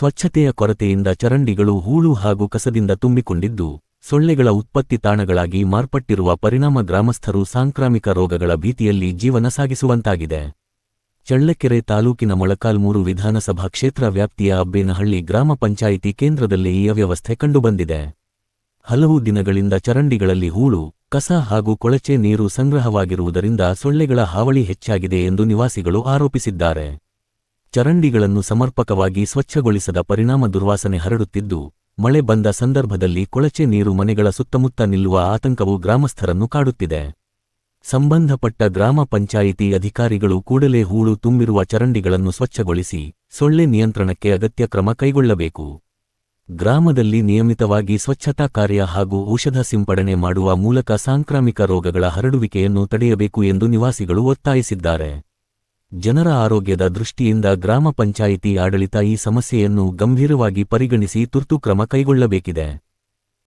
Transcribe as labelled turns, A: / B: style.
A: ಸ್ವಚ್ಛತೆಯ ಕೊರತೆಯಿಂದ ಚರಂಡಿಗಳು ಹೂಳು ಹಾಗೂ ಕಸದಿಂದ ತುಂಬಿಕೊಂಡಿದ್ದು ಸೊಳ್ಳೆಗಳ ಉತ್ಪತ್ತಿ ತಾಣಗಳಾಗಿ ಮಾರ್ಪಟ್ಟಿರುವ ಪರಿಣಾಮ ಗ್ರಾಮಸ್ಥರು ಸಾಂಕ್ರಾಮಿಕ ರೋಗಗಳ ಭೀತಿಯಲ್ಲಿ ಜೀವನ ಸಾಗಿಸುವಂತಾಗಿದೆ. ಚಳ್ಳಕೆರೆ ತಾಲೂಕಿನ ಮೊಳಕಾಲ್ಮೂರು ವಿಧಾನಸಭಾ ಕ್ಷೇತ್ರ ವ್ಯಾಪ್ತಿಯ ಅಬ್ಬೇನಹಳ್ಳಿ ಗ್ರಾಮ ಪಂಚಾಯಿತಿ ಕೇಂದ್ರದಲ್ಲಿ ಈ ಅವ್ಯವಸ್ಥೆ ಕಂಡುಬಂದಿದೆ. ಹಲವು ದಿನಗಳಿಂದ ಚರಂಡಿಗಳಲ್ಲಿ ಹೂಳು, ಕಸ ಹಾಗೂ ಕೊಳಚೆ ನೀರು ಸಂಗ್ರಹವಾಗಿರುವುದರಿಂದ ಸೊಳ್ಳೆಗಳ ಹಾವಳಿ ಹೆಚ್ಚಾಗಿದೆ ಎಂದು ನಿವಾಸಿಗಳು ಆರೋಪಿಸಿದ್ದಾರೆ. ಚರಂಡಿಗಳನ್ನು ಸಮರ್ಪಕವಾಗಿ ಸ್ವಚ್ಛಗೊಳಿಸದ ಪರಿಣಾಮ ದುರ್ವಾಸನೆ ಹರಡುತ್ತಿದ್ದು, ಮಳೆ ಬಂದ ಸಂದರ್ಭದಲ್ಲಿ ಕೊಳಚೆ ನೀರು ಮನೆಗಳ ಸುತ್ತಮುತ್ತ ನಿಲ್ಲುವ ಆತಂಕವು ಗ್ರಾಮಸ್ಥರನ್ನು ಕಾಡುತ್ತಿದೆ. ಸಂಬಂಧಪಟ್ಟ ಗ್ರಾಮ ಪಂಚಾಯಿತಿ ಅಧಿಕಾರಿಗಳು ಕೂಡಲೇ ಹೂಳು ತುಂಬಿರುವ ಚರಂಡಿಗಳನ್ನು ಸ್ವಚ್ಛಗೊಳಿಸಿ ಸೊಳ್ಳೆ ನಿಯಂತ್ರಣಕ್ಕೆ ಅಗತ್ಯ ಕ್ರಮ ಕೈಗೊಳ್ಳಬೇಕು. ಗ್ರಾಮದಲ್ಲಿ ನಿಯಮಿತವಾಗಿ ಸ್ವಚ್ಛತಾ ಕಾರ್ಯ ಹಾಗೂ ಔಷಧ ಸಿಂಪಡಣೆ ಮಾಡುವ ಮೂಲಕ ಸಾಂಕ್ರಾಮಿಕ ರೋಗಗಳ ಹರಡುವಿಕೆಯನ್ನು ತಡೆಯಬೇಕು ಎಂದು ನಿವಾಸಿಗಳು ಒತ್ತಾಯಿಸಿದ್ದಾರೆ. ಜನರ ಆರೋಗ್ಯದ ದೃಷ್ಟಿಯಿಂದ ಗ್ರಾಮ ಪಂಚಾಯಿತಿ ಆಡಳಿತ ಈ ಸಮಸ್ಯೆಯನ್ನು ಗಂಭೀರವಾಗಿ ಪರಿಗಣಿಸಿ ತುರ್ತು ಕ್ರಮ ಕೈಗೊಳ್ಳಬೇಕಿದೆ.